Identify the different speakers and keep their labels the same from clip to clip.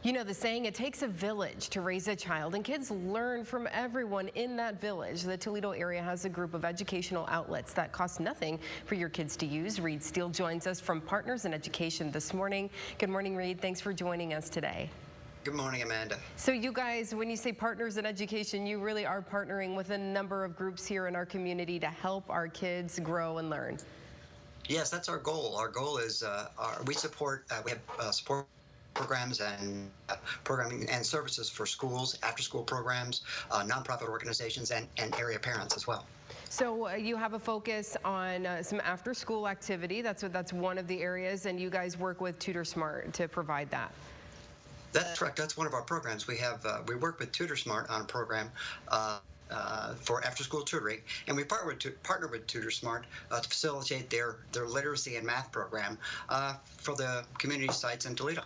Speaker 1: You know the saying, it takes a village to raise a child, and kids learn from everyone in that village. The Toledo area has a group of educational outlets that cost nothing for your kids to use. Reed Steele joins us from Partners in Education this morning. Good morning, Reed. Thanks for joining us today.
Speaker 2: Good morning, Amanda.
Speaker 1: So you guys, when you say Partners in Education, you really are partnering with a number of groups here in our community to help our kids grow and learn.
Speaker 2: Yes, that's our goal. Our goal is we have support programs and programming and services for schools, after-school programs, nonprofit organizations, and area parents as well.
Speaker 1: So you have a focus on some after-school activity. That's one of the areas, and you guys work with TutorSmart to provide that.
Speaker 2: That's correct. That's one of our programs. We work with TutorSmart on a program for after-school tutoring, and we partner with TutorSmart to facilitate their literacy and math program for the community sites in Toledo.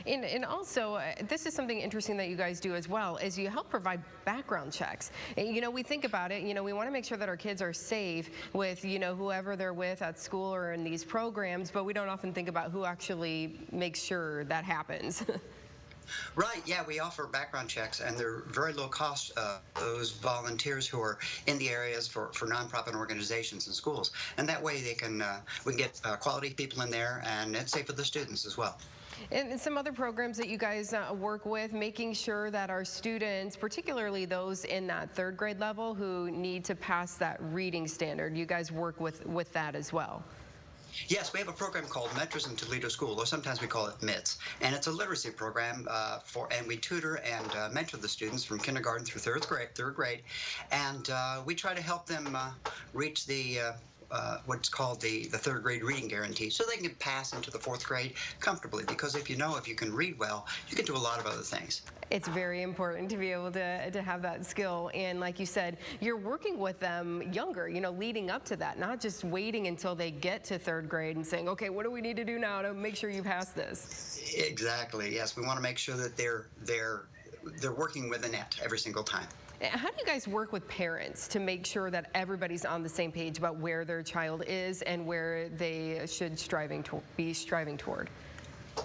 Speaker 1: And also, this is something interesting that you guys do as well, is you help provide background checks. You know, we think about it, we want to make sure that our kids are safe with, whoever they're with at school or in these programs, but we don't often think about who actually makes sure that happens.
Speaker 2: Right, yeah, we offer background checks, and they're very low cost. Those volunteers who are in the areas for nonprofit organizations and schools, and that way we can get quality people in there, and it's safe for the students as well.
Speaker 1: And some other programs that you guys work with, making sure that our students, particularly those in that third grade level who need to pass that reading standard, you guys work with that as well.
Speaker 2: Yes, we have a program called Mentors in Toledo School, or sometimes we call it MITS, and it's a literacy program and we tutor and mentor the students from kindergarten through third grade, and we try to help them reach the what's called the third grade reading guarantee, so they can pass into the fourth grade comfortably, because if you can read well, you can do a lot of other things.
Speaker 1: It's very important to be able to have that skill, and like you said, you're working with them younger, leading up to that, not just waiting until they get to third grade and saying, okay, what do we need to do now to make sure you pass this?
Speaker 2: Exactly, yes, we want to make sure that they're working with a net every single time.
Speaker 1: How do you guys work with parents to make sure that everybody's on the same page about where their child is and where they should be striving toward?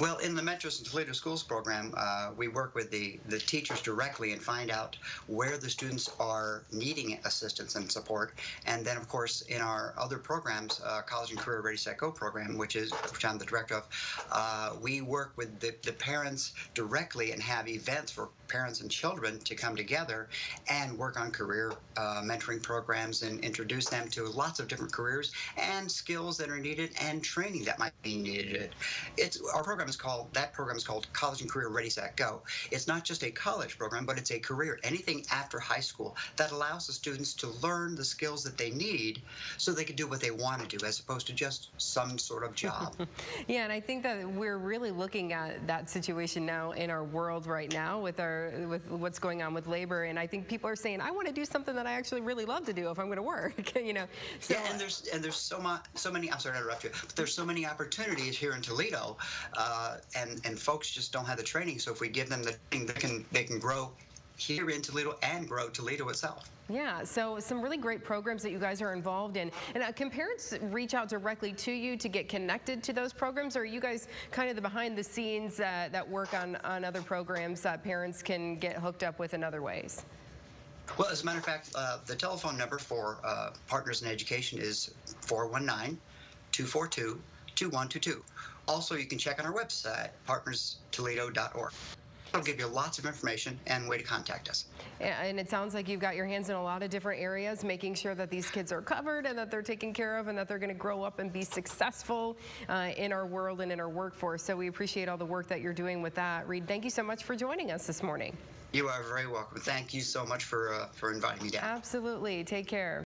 Speaker 2: Well, in the Mentors in Toledo Schools program, we work with the teachers directly and find out where the students are needing assistance and support. And then, of course, in our other programs, College and Career Ready, Set, Go program, which I'm the director of, we work with the parents directly and have events for parents and children to come together and work on career mentoring programs and introduce them to lots of different careers and skills that are needed and training that might be needed. Our program is called College and Career Ready, Set, Go. It's not just a college program, but it's a career, anything after high school, that allows the students to learn the skills that they need so they can do what they want to do, as opposed to just some sort of job.
Speaker 1: Yeah, and I think that we're really looking at that situation now in our world right now with what's going on with labor, and I think people are saying, I want to do something that I actually really love to do if I'm going to work. So, yeah,
Speaker 2: and there's so many. I'm sorry to interrupt you, but there's so many opportunities here in Toledo. And folks just don't have the training. So if we give them the training, they can grow here in Toledo and grow Toledo itself.
Speaker 1: Yeah, so some really great programs that you guys are involved in. And can parents reach out directly to you to get connected to those programs, or are you guys kind of the behind the scenes that work on other programs that parents can get hooked up with in other ways?
Speaker 2: Well, as a matter of fact, the telephone number for Partners in Education is 419-242-2122. Also, you can check on our website, partnerstoledo.org. It'll give you lots of information and way to contact us.
Speaker 1: And it sounds like you've got your hands in a lot of different areas, making sure that these kids are covered and that they're taken care of and that they're going to grow up and be successful in our world and in our workforce. So we appreciate all the work that you're doing with that. Reed, thank you so much for joining us this morning.
Speaker 2: You are very welcome. Thank you so much for inviting me down.
Speaker 1: Absolutely. Take care.